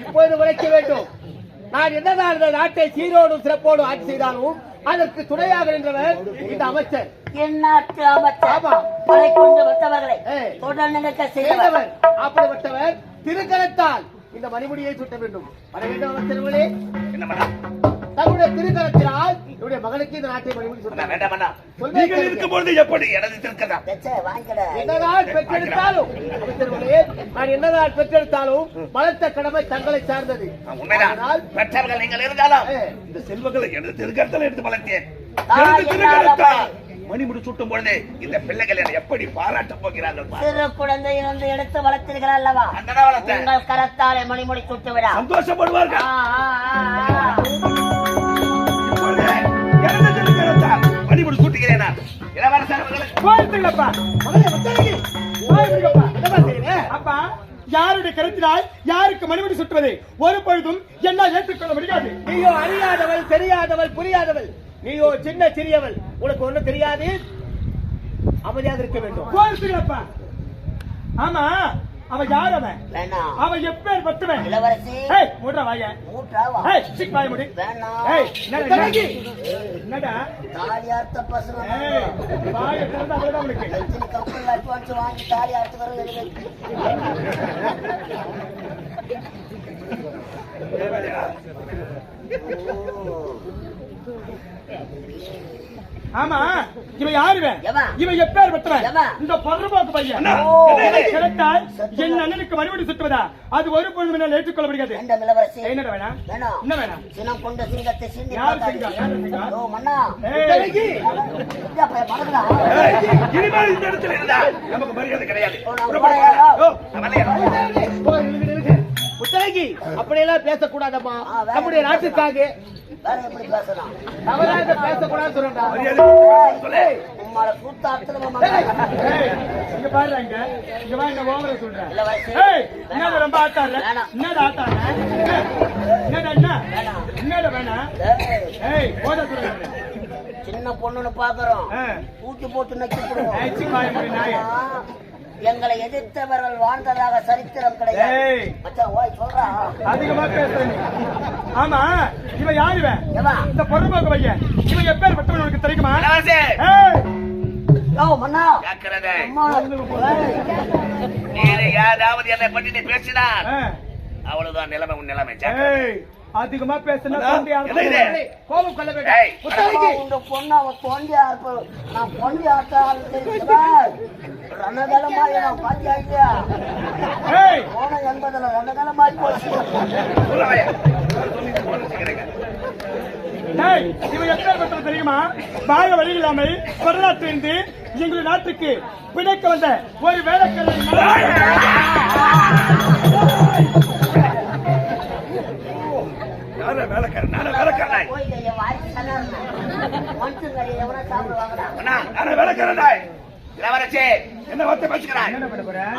இப்போது உழைக்க வேண்டும். நான் என்னதான் இந்த நாட்டை சீரோடும் சிறப்போடும் ஆட்சி செய்தாலும் அதற்கு துணையாக நின்றவர் இந்த அமைச்சர். எந்நாட்டு அமைச்சர் மலை கொண்டு வந்தவர்களை தொடர்ந்து செய்தவர். அப்படிப்பட்டவர் திருக்கரத்தால் இந்த மணிமுடியை சுட்ட வேண்டும். வர வேண்டும் அமைச்சர்களே. தன்னுடைய திருக்கரத்தினால் என்னுடைய மகனுக்கு இந்த நாட்டை மணிமுடி சுட்ட வேண்டாம். நீங்கள் இருக்கும்போது எப்படி எனது திருக்கரம் என்னதான் பெற்றெடுத்தாலும் அமைச்சர்களே, நான் என்னதான் பெற்றெடுத்தாலும் பலத்த கடமை தங்களை சார்ந்தது. பெற்றவர்கள் நீங்கள் இருந்தாலும் இந்த செல்வங்களை எனது திருக்கரத்தில் எடுத்து வளர்த்தேன். மணிமுடி சுட்டும் பொழுது இந்த பிள்ளைகள் என்னை எப்படி பாராட்ட போகிறார்கள்? சிறு குழந்தையிலிருந்து எடுத்து வளர்த்தீர்கள் அல்லவா? உங்கள் கரத்தாலே மணிமுடி சுட்டு விட சந்தோஷப்படுவார்கள். மணிமுடி சுட்டுகிறேன். அப்பா, யாருடைய கருத்தினால் யாருக்கு மணிமுடி சுட்டுவது ஒரு பொழுதும் என்ன ஏற்றுக்கொள்ள முடியாது. நீயோ அறியாதவள், தெரியாதவள், புரியாதவள். நீயோ சின்ன சிறியவள், உனக்கு ஒண்ணு தெரியாது. அமைதியாக இருக்க வேண்டும். ஆமா, அவன் யார்? அவன் எப்பேர் பட்டுவன்? மூட்டா வாய வாய முடி. என்னடா தாலியார்த்த பசங்க வாய திறந்தா அவனுக்கு கப்பல் அட்வான்ஸ் வாங்கி தாலியார்த்து வர ஆமா, இவன் யாருவன்? இவன் எப்பேர் பெற்றவன்? இந்த பொருள்போக்கு பையன். கிடைத்தால் என் அண்ணனுக்கு மறுபடி சுட்டுவதா? அது ஒரு பொழுது ஏற்றுக்கொள்ள முடியாது. என்ன வேணா? என்ன வேணா? சினம் கொண்ட சிங்கத்தை சிந்தி யார் சிங்கம்? யார் சிங்கம்? ஓ மன்னா, இனிமேல் இந்த இடத்துல இருந்தா நமக்கு மரியாதை கிடையாது. புத்தகி அப்படியெல்லாம் பேசக்கூடாதம்மா. நம்முடைய நாட்டுக்காக தவறாக பேசக்கூடாது சொல்றா. உம்மால கூத்தாத்துல இங்க பாருங்க, இங்க வா, இந்த ஓவர சொல்றேன். என்ன ரொம்ப ஆட்டால? என்னடா ஆட்டால? என்னடா என்னடா வேணா? ஏய் போட சொல்றேன். சின்ன பொண்ணுன்னு பாக்குறோம், தூக்கி போட்டு நக்கி போடுவோம். எங்களை எதிர்த்தவர்கள் வாழ்ந்ததாக சரித்திரம் கிடையாது. சொல்றா அதிகமா பேசுறேன். ஆமா, இவன் யாருவன்? இந்த பொறுப்பாக பையன். இவன் எப்பேர் பட்டவன் உனக்கு தெரியுமா? யாராவது என்னை பற்றி பேசினார் அவ்வளவுதான் நிலைமை. உன் நிலைமை அதிகமா பேசினா கோபம் கொள்ள வேண்டும். பொண்ணு அவ தொண்டியா இருப்ப, நான் பொண்டி ஆட்டாள் ரணகலமாய் நான் பாத்தியா இல்லையா? போன என்பதுல ரணகலமாய் போச்சு. இவன் எத்தனை பெற்ற தெரியுமா? பாக வழி இல்லாமல் வரலாற்றிலிருந்து எங்கள் நாட்டுக்கு பிழைக்க வந்த ஒரு வேலைக்காரன்.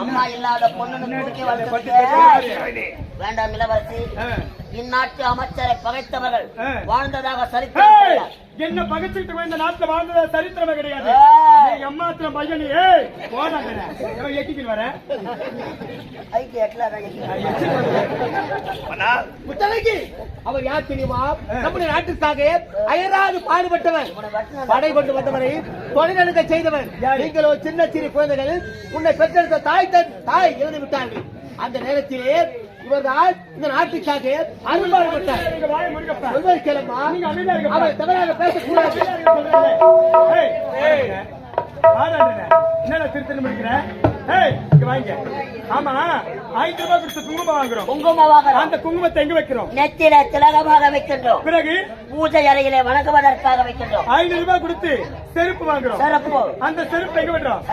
அம்மா இல்லாத பொண்ணு வேண்டாம் இளவரசி. இந்நாட்டு அமைச்சரை பகைத்தவர்கள் வாழ்ந்ததாக சரித்திரம். என்ன பகைச்சுட்டு இந்த நாட்டுல வாழ்ந்ததா சரித்திரமே கிடையாது. அம்மாத்திரம் பையனி எட்டிக்கிட்டு வர அவர் யார் தெரியுமா? நம்முடைய நாட்டுக்காக அயராது பாடுபட்டவர், படை கொண்டு வந்தவரை தொழிலெடுக்க செய்தவர். நீங்களோ சின்ன சிறு குழந்தைகள், உன்னை பெற்றெடுத்த தாய் இறந்து விட்டார்கள். அந்த நேரத்திலே இவர்தான் இந்த நாட்டுக்காக அருள்பாடுபட்டார். அவர் தவறாக பேசக்கூடாது. என்ன திருத்தம் முடிக்கிற? ஆமா, 5 ரூபாய் கொடுத்து குங்குமம் வாங்குறோம். குங்குமம் வாங்குறோம். அந்த குங்குமத்தை எங்க வைக்கிறோம்? நெத்தியில திலகமாக வைக்கின்றோம். பிறகு பூஜை அறையிலே வணங்குவதற்காக வைக்கின்றோம். 5 ரூபாய் கொடுத்து செருப்பு வாங்குறோம். செருப்பு, அந்த செருப்பு எங்க வைக்கிறோம்?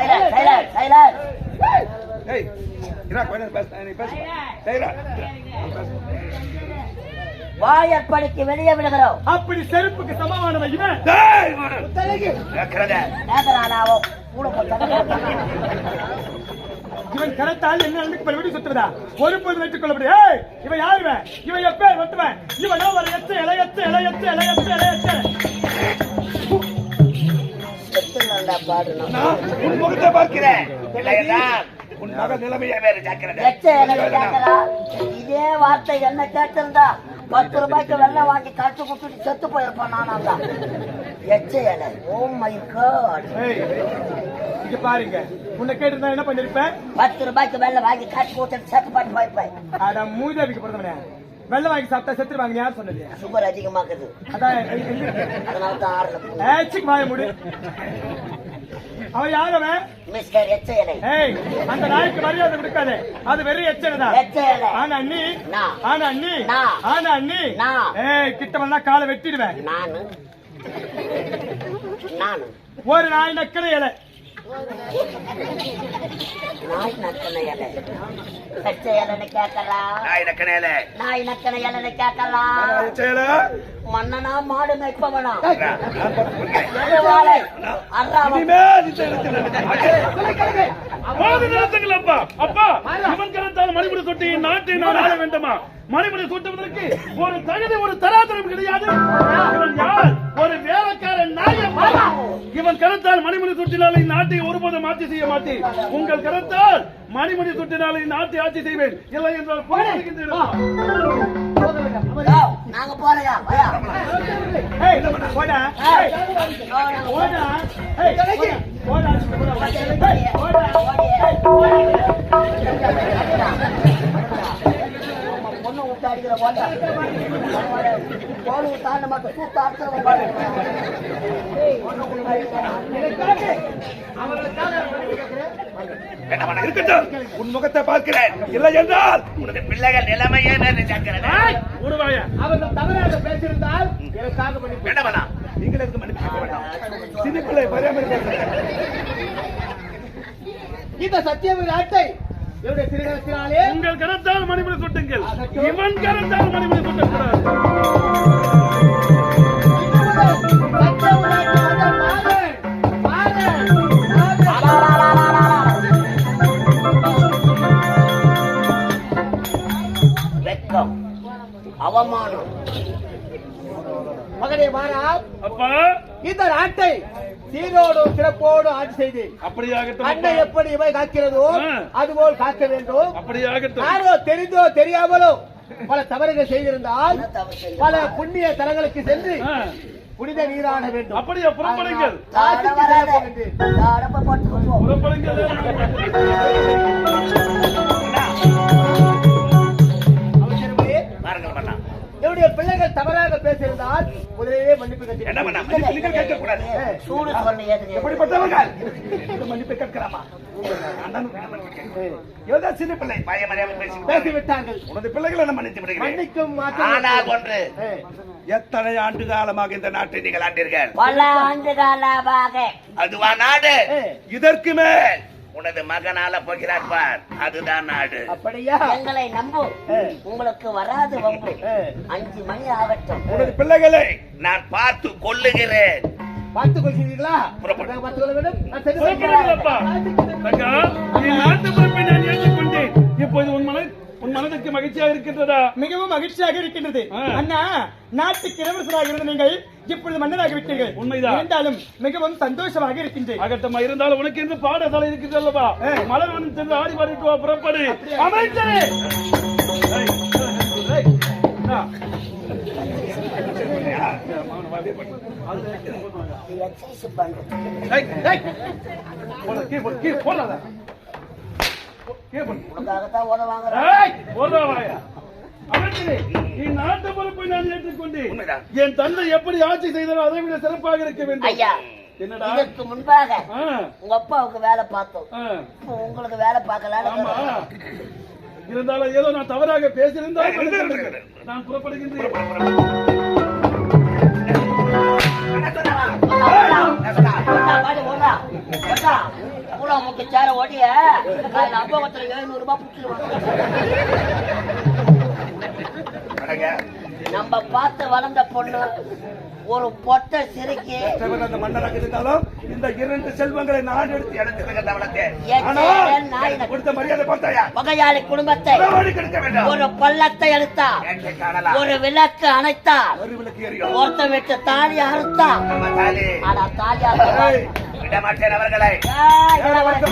வாயற்படிக்கு வெளியே விடுகிறோம். அப்படி செருப்புக்கு சமமானவன் இவன். இவன் கரத்தால் என்ன விட்டு சுத்துவதா? ஒரு பொழுது வைத்துக் கொள்ளப்படியா? இவன் யாருவன்? இவன் எப்பேர் வெட்டுவன்? இவனோ ஒரு எச்சு இலையச்சு இலையச்சு இலையச்சு இலையச்சு பாடு பார்க்கிறேன். உன் மகன் நிலைமையே வேறு ஜாக்கிரதை. எச்ச இலையை கேட்கிறா. இதே வார்த்தை என்ன கேட்டிருந்தா 10 ரூபாய்க்கு வெள்ளம் வாங்கி கட்டு குடுத்துட்டு செத்து போயிருப்பான் நானா தான். எச்ச இலை. Oh my god. ஏய், இங்க பாருங்க, உன்னை கேட்டிருந்தா என்ன பண்ணிருப்பேன்? 10 ரூபாய்க்கு வெள்ளம் வாங்கி கட்டு குடுத்துட்டு செத்து போட்டு போயிருப்பேன். அட மூதேவிக்கு பிறந்தவனே, வெள்ளம் வாங்கி சாப்பிட்டா செத்துருவாங்க, யார் சொன்னது? சுகர் அதிகமாக்குது, அதான் அதனால தான் ஆறுல. ஏச்சிக்கு வாய மூடு. அவன் யார் அவன்? மிஸ்டர் எச்ச இலை. ஏய், அந்த நாய்க்கு மரியாதை கொடுக்காதே, அது வெறும் எச்சனதான். எச்ச இலை. ஆனா நீ நான். ஆனா நீ நான். ஆனா நீ நான். ஏய், கிட்ட வந்தா காலை வெட்டிடுவேன். நானு நானு ஒரு நாய் நக்கலை இலை. நாய் நக்கன இலை. எச்ச இலைன்னு கேட்கலா. நாய் நக்கனேல. நாய் நக்கன இலைன்னு கேட்கலா. செயல. மன்னனா மாடு மேய்ப்பவனா நான் பார்த்துக்கிறேன். எருவாளை அறாவம். இனிமேல் இந்த இடத்துல போது நிறுத்துங்கள் அப்பா. அப்பா, இவன் கருத்தால் மணிமுடி தொட்டி நாட்டை நான் ஆள வேண்டுமா? மணிமுடி சூட்டுவதற்கு ஒரு தகுதி, ஒரு தராதரம் கிடையாது. இவன் யார்? ஒரு வேலைக்காரன் நாயப்பா. இவன் கருத்தால் மணிமுடி தொட்டினாலே நாட்டை ஒருபோதும் ஆட்சி செய்ய மாட்டேன். உங்கள் கருத்தால் மணிமுடி தொட்டினாலே நாட்டை ஆட்சி செய்வேன். இல்லை என்றால் நாங்க போறையா ஐயா. ஏய், போடா. ஏய், போடா. ஏய், போடா. பொண்ணு விட்டு அடிக்கிற போட்டா போன தாண்ட மாட்டோம். சூத்த அர்த்தம் பாரு. வேண்டாம், இருக்கட்டும். உன் முகத்தை பார்க்கிறேன். இல்லை என்றால் உனது பிள்ளைகள் நிலைமையே வேறு ஜாக்கிரதை. உருவாயா அவர்கள் தவறாக பேசியிருந்தால் எனக்காக மன்னிப்பு. வேண்டாம், நீங்கள் எதுக்கு மன்னிப்பு கேட்க வேண்டாம். சின்ன பிள்ளை பராமரிக்க. இந்த சத்தியம் நாட்டை என்னுடைய திருகத்தினாலே உங்கள் கருத்தால் மணிமுடி தொட்டுங்கள். இவன் கருத்தால் மணிமுடி தொட்டக்கூடாது. வெட்கம், அவமானம். மகனே மாறா, அப்பா, இந்த நாட்டை சீரோடு சிறப்போடு ஆட்சி செய்தேன். அப்படியாகட்டும் அன்னை அப்பா. எப்படி இவை காக்கிறதோ அதுபோல் காக்க வேண்டும். அப்படியாகட்டும். யாரோ தெரிந்தோ தெரியாமலோ பல தவறுகள் செய்திருந்தால் என்ன தவறு செஞ்சு? பல புண்ணிய தலங்களுக்கு சென்று ஆ, புனித நீராட வேண்டும். அப்படியே புறப்படுங்கள். தாட வராத. தாடப்ப போட்டுக்கோ போ. புறப்படுங்கள். அவசரமே பாருங்கள் பண்ணா. என்னுடைய பிள்ளைகள் தவறாக பேசியிருந்தால் முதலிலே மன்னிப்பு என்ன பண்ணா? கட்டி மன்னிப்பு நீங்கள் கேட்கக்கூடாது. சூடு சொன்ன ஏதுங்க. எப்படிப்பட்டவர்கள் இந்த மன்னிப்பை கேட்கலாமா? நான் தான் மன்னிப்பு கேட்கிறேன். இவர்தான் சின்ன பிள்ளை பயமறியாமல் பேசிவிட்டார்கள். பேசிவிட்டார்கள். உனது பிள்ளைகளை நான் மன்னித்து விடுகிறேன். மன்னிக்கும் ஆனால் ஒன்று, ஏ, எத்தனை ஆண்டு காலமாக இந்த நாட்டை நீங்கள் ஆண்டீர்கள்? பல ஆண்டு காலமாக. அதுவா நாடு? ஏ. இதற்கு மேல் உனது மகனால போகிறார் பார், அதுதான் நாடு. அப்படியா? எங்களை நம்பு. ஏ. உங்களுக்கு வராது வம்பு. ஏ. 5 மணி ஆகட்டும். உனது பிள்ளைகளை நான் பார்த்து கொல்லுகிறேன். பார்த்துக் கொள்கிறீர்களா? புறப்படு. நான் பார்த்துக் கொள்ள வேண்டும். நான் சென்று புறப்படுங்கள் அப்பா. தங்கா, நீ நாட்டு பொறுப்பை நான் ஏற்றுக்கொண்டேன். இப்போது உன் மனதுக்கு மகிழ்ச்சியாக இருக்கின்றதா? மிகவும் மகிழ்ச்சியாக இருக்கின்றது. ஆ. அண்ணா, நாட்டுக்கு இளவரசராக இருந்த நீங்கள் இப்பொழுது மன்னராகி விட்டீர்கள். உண்மைதான். இருந்தாலும் மிகவும் சந்தோஷமாக இருக்கின்றேன். அகட்டமா இருந்தாலும் உனக்கு என்று பாடசாலை இருக்கிறது அல்லவா? மலர்வனம் சென்று ஆடி பாடிட்டு வா, புறப்படு. அமைச்சரே! ஏய், ஏய், இந்தா. எக்ஸசைஸ் பண்றது. ஏய், ஏய். போடா, கீழே போடாத. கீழே போடு. உனக்காகத்தான் உத வாங்குறேன். ஏய், போடா வாயா. அமைச்சரே, நீ நாட்டு பொறுப்பை நான் ஏற்றுக்கொண்டேன். உண்மைதான். என் தந்தை எப்படி ஆட்சி செய்தாரோ அதை விட சிறப்பாக இருக்க வேண்டும். ஐயா, என்னடா? இதற்கு முன்பாக ஆ, உங்க அப்பாவுக்கு வேலை பார்த்தோம். ஆ. இப்போ உங்களுக்கு வேலை பார்க்கலான்னு ஆமா. இருக்கிறோம். இருந்தாலும் ஏதோ நான் தவறாக பேசியிருந்தால் நான் புறப்படுகின்றேன். சேர ஓடிய அப்பகத்துல 700 ரூபாய் புடிச்சிருவாங்க. நம்ம பார்த்து வளர்ந்த பொண்ணு ஒரு பொட்டை சிரிக்கி அந்த மன்னராக இருந்தாலும் இந்த 2 செல்வங்களை நான் எடுத்து எடுத்து கொடுத்த மரியாதை பார்த்தாயா? பகையாளி குடும்பத்தை கெடுக்க வேண்டாம். ஒரு பள்ளத்தை எடுத்தா, ஏற்றை காணலாம். ஒரு விளக்கு அணைத்தா, ஒரு விளக்கு எரியும். ஒருத்த விட்டு தாலி அறுத்தா. நம்ம தாலி ஆனா தாலி அறுத்தா விட மாட்டேன் அவர்களை. இளவரசி